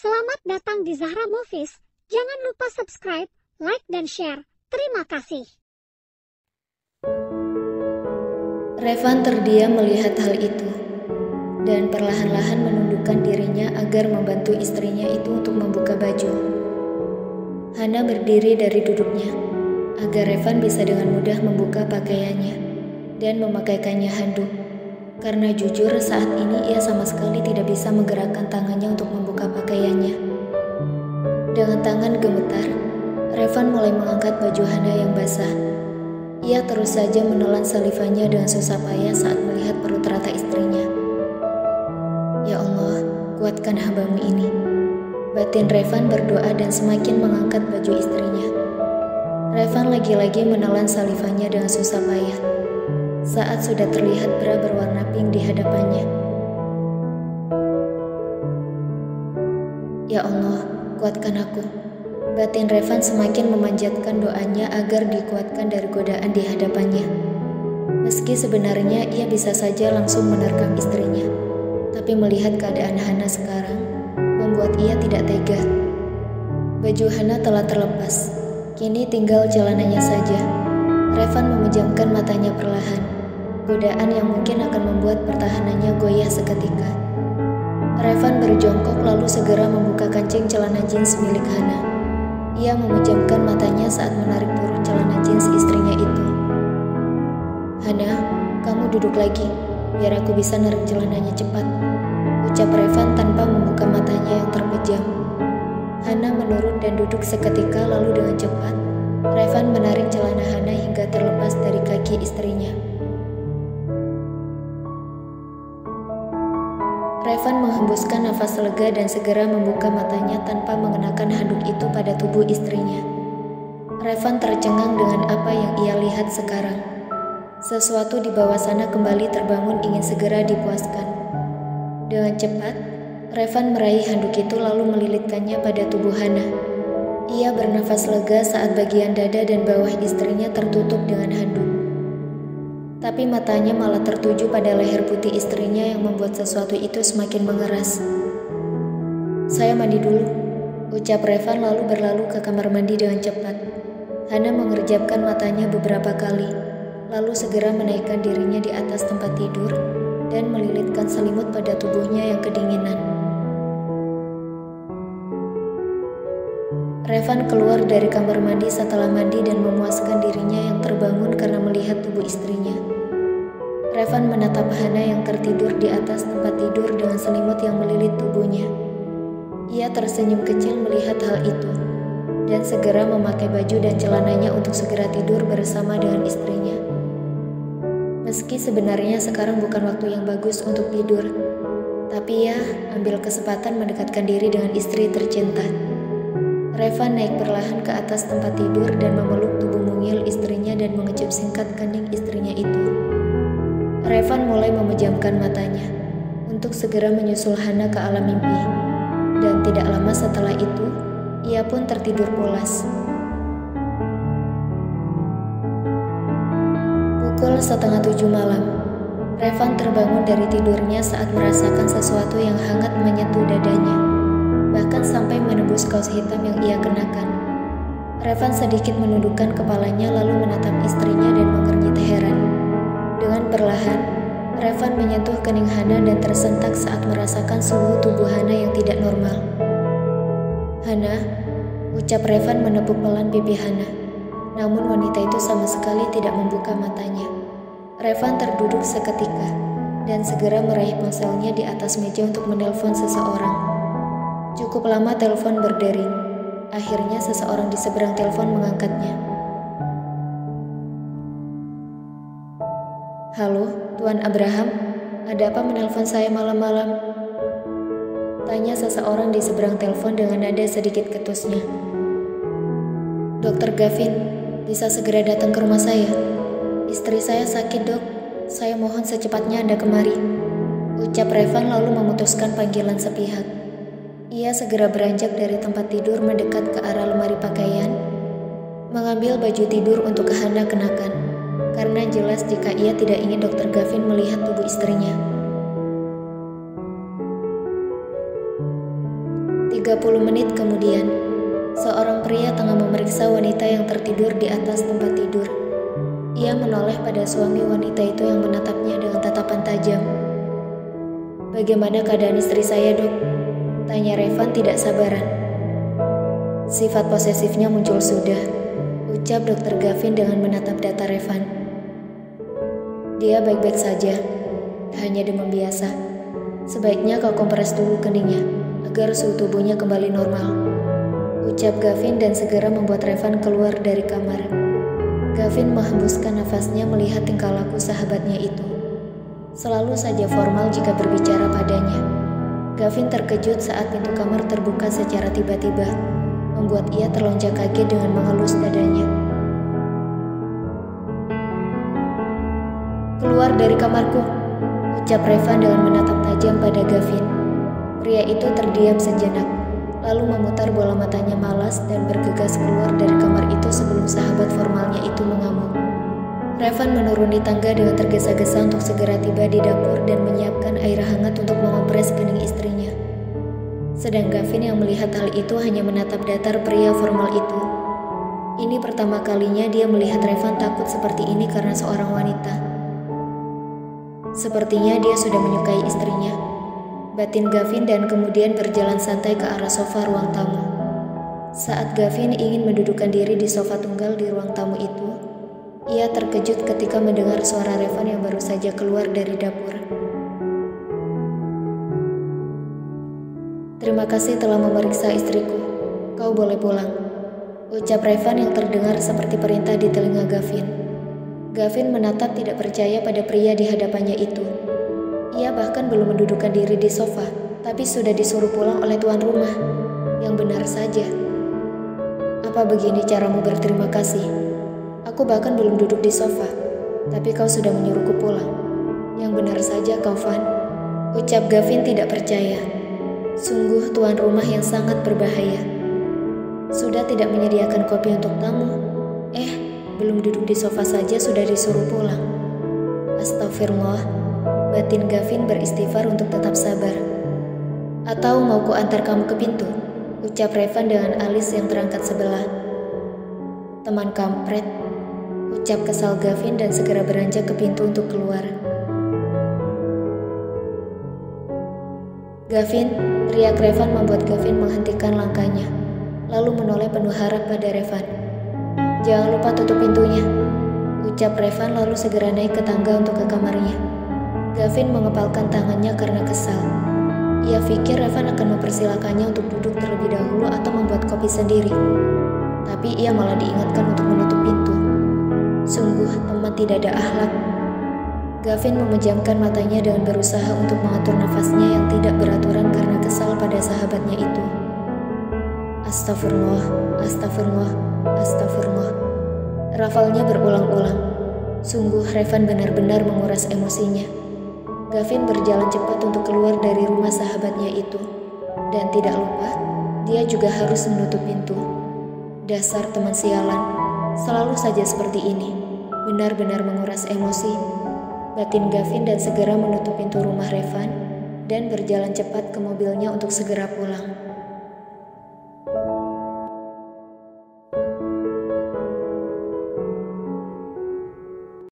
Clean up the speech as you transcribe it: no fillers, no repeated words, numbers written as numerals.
Selamat datang di Zahra Movies. Jangan lupa subscribe, like, dan share. Terima kasih. Revan terdiam melihat hal itu, dan perlahan-lahan menundukkan dirinya agar membantu istrinya itu untuk membuka baju. Hana berdiri dari duduknya, agar Revan bisa dengan mudah membuka pakaiannya dan memakaikannya handuk. Karena jujur saat ini ia sama sekali tidak bisa menggerakkan tangannya untuk membuka pakaiannya. Dengan tangan gemetar, Revan mulai mengangkat baju Hana yang basah. Ia terus saja menelan salivannya dengan susah payah saat melihat perut rata istrinya. Ya Allah, kuatkan hamba-Mu ini. Batin Revan berdoa dan semakin mengangkat baju istrinya. Revan lagi-lagi menelan salivannya dengan susah payah saat sudah terlihat bra berwarna pink di hadapannya. Ya Allah, kuatkan aku. Batin Revan semakin memanjatkan doanya agar dikuatkan dari godaan di hadapannya. Meski sebenarnya ia bisa saja langsung menerkam istrinya, tapi melihat keadaan Hana sekarang membuat ia tidak tega. Baju Hana telah terlepas, kini tinggal jalanannya saja. Revan memejamkan matanya perlahan, godaan yang mungkin akan membuat pertahanannya goyah seketika. Revan berjongkok lalu segera membuka kancing celana jeans milik Hana. Ia memejamkan matanya saat menarik turun celana jeans istrinya itu. Hana, kamu duduk lagi, biar aku bisa narik celananya cepat, ucap Revan tanpa membuka matanya yang terpejam. Hana menurut dan duduk seketika lalu dengan cepat, Revan menarik celana Hana hingga terlepas dari kaki istrinya. Revan menghembuskan nafas lega dan segera membuka matanya tanpa mengenakan handuk itu pada tubuh istrinya. Revan tercengang dengan apa yang ia lihat sekarang. Sesuatu di bawah sana kembali terbangun ingin segera dipuaskan. Dengan cepat, Revan meraih handuk itu lalu melilitkannya pada tubuh Hana. Ia bernafas lega saat bagian dada dan bawah istrinya tertutup dengan handuk. Tapi matanya malah tertuju pada leher putih istrinya yang membuat sesuatu itu semakin mengeras. Saya mandi dulu, ucap Revan lalu berlalu ke kamar mandi dengan cepat. Hana mengerjapkan matanya beberapa kali, lalu segera menaikkan dirinya di atas tempat tidur dan melilitkan selimut pada tubuhnya yang kedinginan. Revan keluar dari kamar mandi setelah mandi dan memuaskan dirinya yang terbangun karena melihat tubuh istrinya. Revan menatap Hana yang tertidur di atas tempat tidur dengan selimut yang melilit tubuhnya. Ia tersenyum kecil melihat hal itu, dan segera memakai baju dan celananya untuk segera tidur bersama dengan istrinya. Meski sebenarnya sekarang bukan waktu yang bagus untuk tidur, tapi ia ambil kesempatan mendekatkan diri dengan istri tercinta. Revan naik perlahan ke atas tempat tidur dan memeluk tubuh mungil istrinya dan mengecup singkat kening istrinya itu. Revan mulai memejamkan matanya untuk segera menyusul Hana ke alam mimpi, dan tidak lama setelah itu, ia pun tertidur pulas. Pukul 6:30 malam, Revan terbangun dari tidurnya saat merasakan sesuatu yang hangat menyentuh dadanya, bahkan sampai menembus kaos hitam yang ia kenakan. Revan sedikit menundukkan kepalanya lalu menatap istrinya dan mengernyit heran. Dengan perlahan, Revan menyentuh kening Hana dan tersentak saat merasakan suhu tubuh Hana yang tidak normal. Hana, ucap Revan menepuk pelan pipi Hana. Namun wanita itu sama sekali tidak membuka matanya. Revan terduduk seketika dan segera meraih ponselnya di atas meja untuk menelpon seseorang. Cukup lama telepon berdering. Akhirnya seseorang di seberang telepon mengangkatnya. Halo, Tuan Abraham, ada apa menelpon saya malam-malam? Tanya seseorang di seberang telepon dengan nada sedikit ketusnya. Dr. Gavin, bisa segera datang ke rumah saya. Istri saya sakit, Dok. Saya mohon secepatnya Anda kemari, ucap Revan lalu memutuskan panggilan sepihak. Ia segera beranjak dari tempat tidur mendekat ke arah lemari pakaian, mengambil baju tidur untuk Hana kenakan. Karena jelas jika ia tidak ingin Dr. Gavin melihat tubuh istrinya. 30 menit kemudian, seorang pria tengah memeriksa wanita yang tertidur di atas tempat tidur. Ia menoleh pada suami wanita itu yang menatapnya dengan tatapan tajam. "Bagaimana keadaan istri saya, Dok?" tanya Revan tidak sabaran. "Sifat posesifnya muncul sudah," ucap Dr. Gavin dengan menatap data Revan. "Dia baik-baik saja, hanya demam biasa. Sebaiknya kau kompres dulu keningnya, agar suhu tubuhnya kembali normal," ucap Gavin dan segera membuat Revan keluar dari kamar. Gavin menghembuskan nafasnya melihat tingkah laku sahabatnya itu. Selalu saja formal jika berbicara padanya. Gavin terkejut saat pintu kamar terbuka secara tiba-tiba, membuat ia terlonjak kaget dengan mengelus dadanya. "Keluar dari kamarku," ucap Revan dengan menatap tajam pada Gavin. Pria itu terdiam sejenak, lalu memutar bola matanya malas dan bergegas keluar dari kamar itu sebelum sahabat formalnya itu mengamuk. Revan menuruni tangga dengan tergesa-gesa untuk segera tiba di dapur dan menyiapkan air hangat untuk mengompres kening istrinya. Sedang Gavin yang melihat hal itu hanya menatap datar pria formal itu. Ini pertama kalinya dia melihat Revan takut seperti ini karena seorang wanita. Sepertinya dia sudah menyukai istrinya, batin Gavin, dan kemudian berjalan santai ke arah sofa ruang tamu. Saat Gavin ingin mendudukkan diri di sofa tunggal di ruang tamu itu, ia terkejut ketika mendengar suara Revan yang baru saja keluar dari dapur. "Terima kasih telah memeriksa istriku. Kau boleh pulang," ucap Revan yang terdengar seperti perintah di telinga Gavin. Gavin menatap tidak percaya pada pria di hadapannya itu. Ia bahkan belum mendudukkan diri di sofa, tapi sudah disuruh pulang oleh tuan rumah. Yang benar saja. "Apa begini caramu berterima kasih? Aku bahkan belum duduk di sofa, tapi kau sudah menyuruhku pulang. Yang benar saja kau, Van," ucap Gavin tidak percaya. Sungguh tuan rumah yang sangat berbahaya. Sudah tidak menyediakan kopi untuk tamu, belum duduk di sofa saja sudah disuruh pulang. Astagfirullah, batin Gavin beristighfar untuk tetap sabar. "Atau mau ku antar kamu ke pintu?" ucap Revan dengan alis yang terangkat sebelah. "Teman kampret," ucap kesal Gavin dan segera beranjak ke pintu untuk keluar. "Gavin," teriak Revan membuat Gavin menghentikan langkahnya, lalu menoleh penuh harap pada Revan. "Jangan lupa tutup pintunya," ucap Revan lalu segera naik ke tangga untuk ke kamarnya. Gavin mengepalkan tangannya karena kesal. Ia pikir Revan akan mempersilakannya untuk duduk terlebih dahulu atau membuat kopi sendiri. Tapi ia malah diingatkan untuk menutup pintu. Sungguh teman tidak ada akhlak. Gavin memejamkan matanya dengan berusaha untuk mengatur nafasnya yang tidak beraturan karena kesal pada sahabatnya itu. "Astagfirullah, astagfirullah, astagfirullah," rafalnya berulang-ulang. Sungguh Revan benar-benar menguras emosinya. Gavin berjalan cepat untuk keluar dari rumah sahabatnya itu. Dan tidak lupa, dia juga harus menutup pintu. Dasar teman sialan, selalu saja seperti ini. Benar-benar menguras emosi, batin Gavin, dan segera menutup pintu rumah Revan dan berjalan cepat ke mobilnya untuk segera pulang.